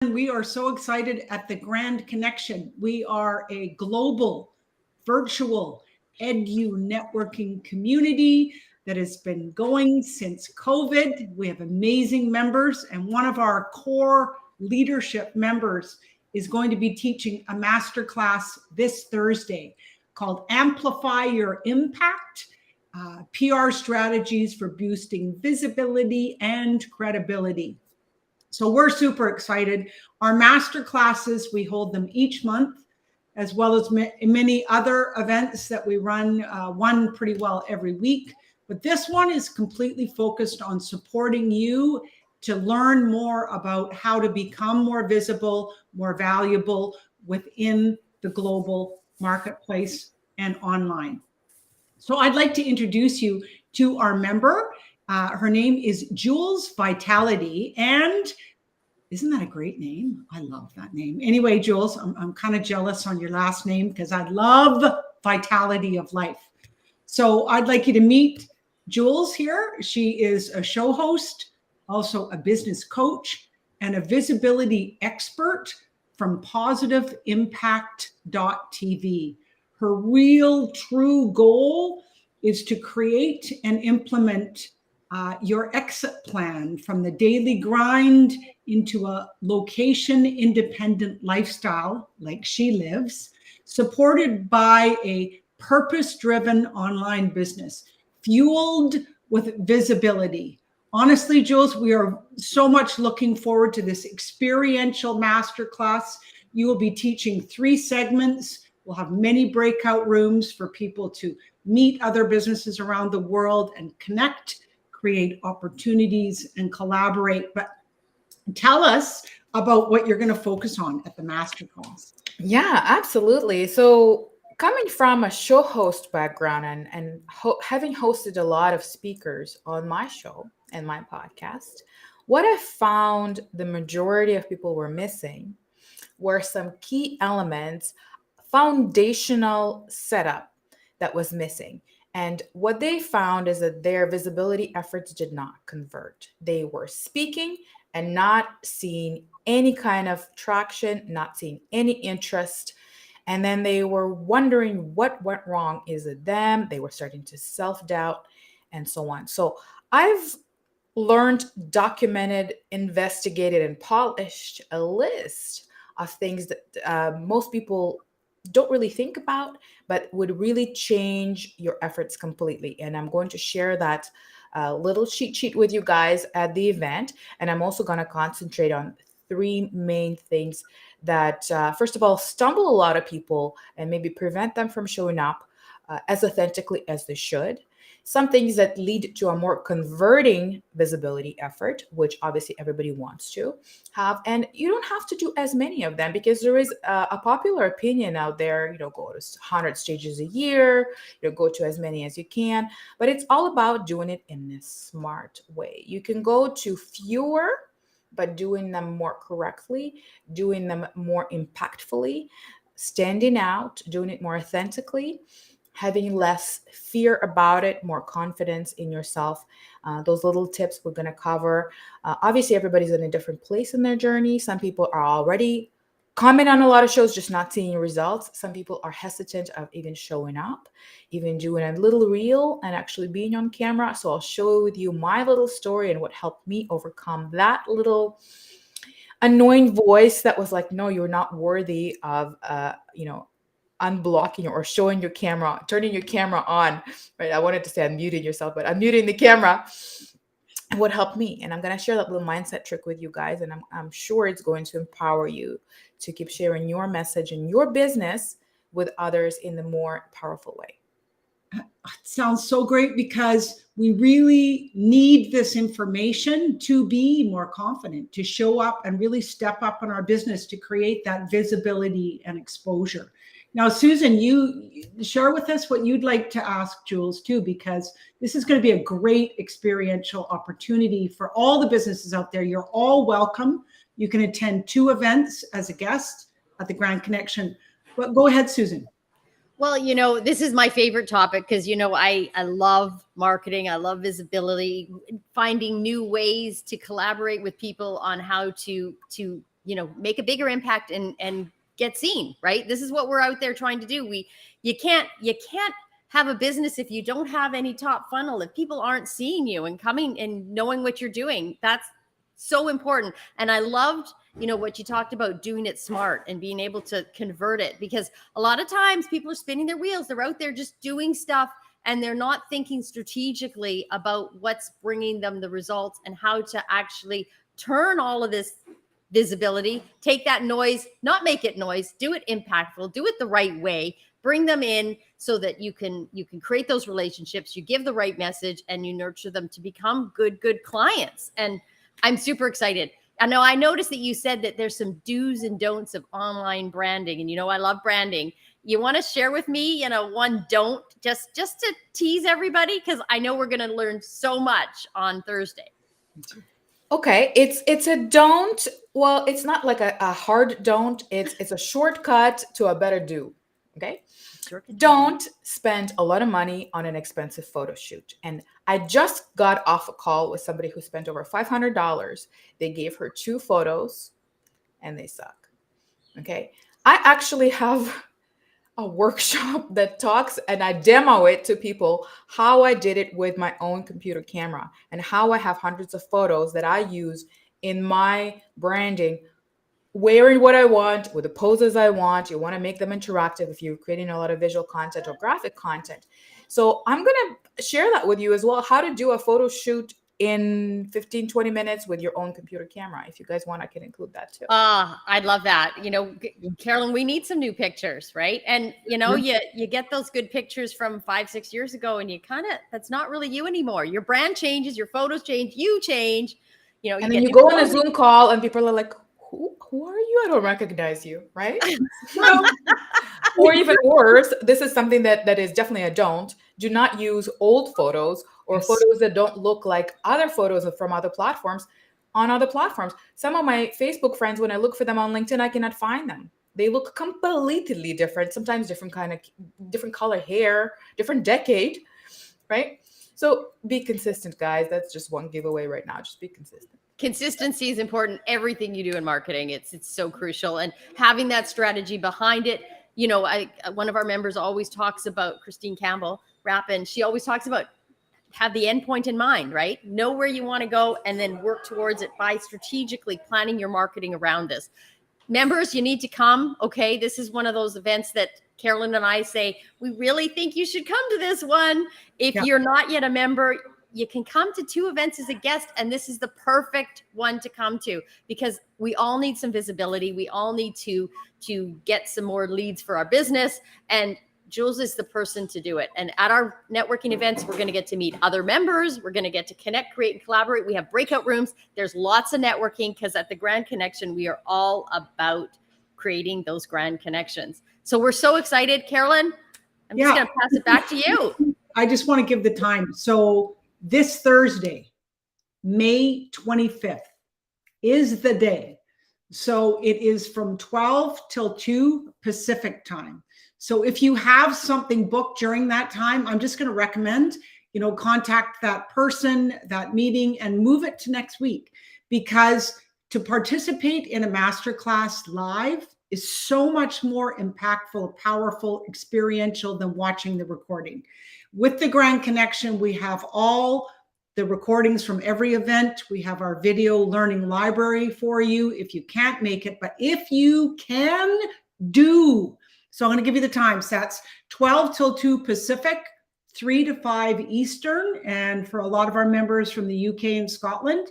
We are so excited at the Grand Connection. We are a global, virtual edu networking community that has been going since COVID. We have amazing members, and one of our core leadership members is going to be teaching a masterclass this Thursday called Amplify Your Impact, PR strategies for boosting visibility and credibility. So we're super excited. Our master classes, we hold them each month, as well as many other events that we run, one pretty well every week. But this one is completely focused on supporting you to learn more about how to become more visible, more valuable within the global marketplace and online. So I'd like to introduce you to our member. Her name is Julz Vitality, and isn't that a great name? I love that name. Anyway, Julz, I'm kind of jealous on your last name because I love vitality of life. So I'd like you to meet Julz here. She is a show host, also a business coach, and a visibility expert from positiveimpact.tv. Her real true goal is to create and implement your exit plan from the daily grind into a location independent lifestyle like she lives, supported by a purpose-driven online business fueled with visibility. Honestly, Julz, we are so much looking forward to this experiential masterclass. You will be teaching 3 segments. We'll have many breakout rooms for people to meet other businesses around the world and connect, create opportunities, and collaborate. But tell us about what you're going to focus on at the masterclass. Yeah, absolutely. So coming from a show host background and having hosted a lot of speakers on my show and my podcast, what I found the majority of people were missing were some key elements, foundational setup that was missing. And what they found is that their visibility efforts did not convert. They were speaking and not seeing any kind of traction, not seeing any interest. And then they were wondering what went wrong. Is it them? They were starting to self-doubt and so on. So I've learned, documented, investigated, and polished a list of things that most people don't really think about, but would really change your efforts completely. And I'm going to share that little cheat sheet with you guys at the event. And I'm also going to concentrate on 3 main things that, first of all, stumble a lot of people and maybe prevent them from showing up as authentically as they should. Some things that lead to a more converting visibility effort, which obviously everybody wants to have. And you don't have to do as many of them because there is a popular opinion out there, go to 100 stages a year, go to as many as you can. But it's all about doing it in a smart way. You can go to fewer, but doing them more correctly, doing them more impactfully, standing out, doing it more authentically, having less fear about it, more confidence in yourself. Those little tips we're going to cover. Obviously, everybody's in a different place in their journey. Some people are already commenting on a lot of shows, just not seeing results. Some people are hesitant of even showing up, even doing a little reel and actually being on camera. So I'll share with you my little story and what helped me overcome that little annoying voice that was like, no, you're not worthy of, unblocking or showing your camera, turning your camera on, right? I wanted to say unmuting yourself, but unmuting the camera. What helped me. And I'm going to share that little mindset trick with you guys. And I'm sure it's going to empower you to keep sharing your message and your business with others in the more powerful way. It sounds so great because we really need this information to be more confident, to show up and really step up in our business to create that visibility and exposure. Now, Susan, you share with us what you'd like to ask Julz too, because this is going to be a great experiential opportunity for all the businesses out there. You're all welcome. You can attend 2 events as a guest at the Grand Connection. But go ahead, Susan. Well, this is my favorite topic because, I love marketing. I love visibility, finding new ways to collaborate with people on how to make a bigger impact and get seen, right? This is what we're out there trying to do. You can't have a business if you don't have any top funnel. If people aren't seeing you and coming and knowing what you're doing, that's so important. And I loved, what you talked about, doing it smart and being able to convert it, because a lot of times people are spinning their wheels. They're out there just doing stuff and they're not thinking strategically about what's bringing them the results and how to actually turn all of this visibility, take that noise, not make it noise, do it impactful, do it the right way, bring them in so that you can create those relationships, you give the right message, and you nurture them to become good clients. And I'm super excited. I know I noticed that you said that there's some do's and don'ts of online branding, and I love branding. You want to share with me, one don't, just to tease everybody, because I know we're going to learn so much on Thursday. Okay, it's a don't. Well, it's not like a hard don't. It's a shortcut to a better do. Okay, don't spend a lot of money on an expensive photo shoot. And I just got off a call with somebody who spent over $500. They gave her 2 photos, and they suck. Okay, I actually have a workshop that talks, and I demo it to people how I did it with my own computer camera and how I have hundreds of photos that I use in my branding, wearing what I want with the poses I want. You want to make them interactive if you're creating a lot of visual content or graphic content. So I'm going to share that with you as well, how to do a photo shoot in 15-20 minutes with your own computer camera. If you guys want, I can include that too. I'd love that. Carolyn, we need some new pictures, right? And you get those good pictures from 5-6 years ago, and that's not really you anymore. Your brand changes, your photos change, you change. And then you go on a Zoom call and people are like, who are you? I don't recognize you, right? Or even worse, this is something that is definitely a don't. Do not use old photos or photos that don't look like other photos from other platforms on other platforms. Some of my Facebook friends, when I look for them on LinkedIn, I cannot find them. They look completely different, sometimes different color hair, different decade, right? So be consistent, guys. That's just one giveaway right now. Just be consistent. Consistency is important. Everything you do in marketing, it's so crucial. And having that strategy behind it, one of our members always talks about, Christine Campbell Rappin, she always talks about have the end point in mind, right? Know where you want to go and then work towards it by strategically planning your marketing around this. Members, you need to come. Okay, this is one of those events that Carolyn and I say, we really think you should come to this one. If you're not yet a member, you can come to 2 events as a guest, and this is the perfect one to come to, because we all need some visibility. We all need to get some more leads for our business, and Julz is the person to do it. And at our networking events, we're going to get to meet other members. We're going to get to connect, create, and collaborate. We have breakout rooms. There's lots of networking, because at the Grand Connection, we are all about creating those grand connections. So we're so excited. Carolyn, I'm just going to pass it back to you. I just want to give the time. So this Thursday, May 25th, is the day. So it is from 12 till 2 Pacific time. So if you have something booked during that time, I'm just going to recommend, contact that person, that meeting, and move it to next week, because to participate in a masterclass live is so much more impactful, powerful, experiential than watching the recording. With the Grand Connection, we have all the recordings from every event. We have our video learning library for you if you can't make it, but if you can, do. So I'm going to give you the time sets: 12 till 2 Pacific, 3 to 5 Eastern. And for a lot of our members from the UK and Scotland,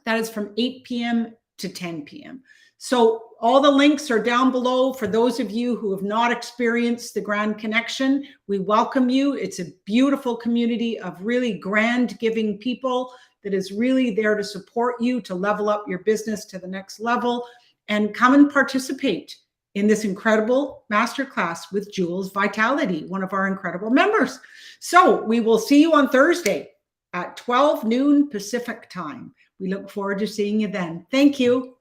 that is from 8 p.m. to 10 p.m. So all the links are down below. For those of you who have not experienced the Grand Connection, we welcome you. It's a beautiful community of really grand giving people that is really there to support you to level up your business to the next level. And come and participate in this incredible masterclass with Julz Vitality, one of our incredible members. So we will see you on Thursday at 12 noon Pacific time. We look forward to seeing you then. Thank you.